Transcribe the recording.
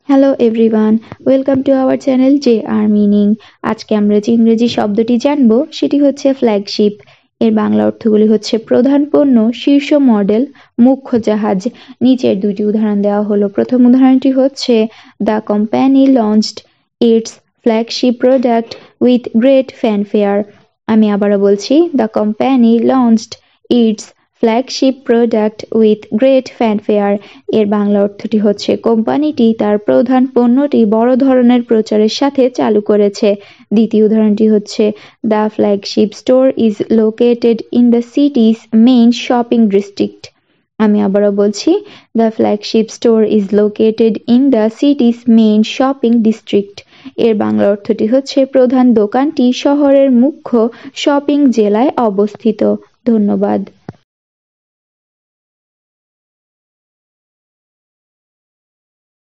Hello everyone, welcome to our channel JR meaning. আজকে আমরা যে ইংরেজি শব্দটি জানবো সেটি হচ্ছে ফ্ল্যাগশিপ। এর বাংলা অর্থগুলি হচ্ছে প্রধান পণ্য, শীর্ষ মডেল, মুখ্য জাহাজ। নিচের দুটি উদাহরণ দেওয়া হলো। প্রথম উদাহরণটি হচ্ছে the company launched it's flagship product with great fanfare. আমি আবারও বলছি, the company launched it's flagship product with great fanfare. এর বাংলা অর্থটি হচ্ছে কোম্পানিটি তার প্রধান পণ্যটি বড় ধরনের প্রচারের সাথে চালু করেছে। দ্বিতীয় উদাহরণটি হচ্ছে the flagship store is located in the সিটিজ main shopping district. আমি আবারও বলছি, the flagship store is located in the সিটিজ main shopping district. এর বাংলা অর্থটি হচ্ছে প্রধান দোকানটি শহরের মুখ্য শপিং জেলায় অবস্থিত। ধন্যবাদ।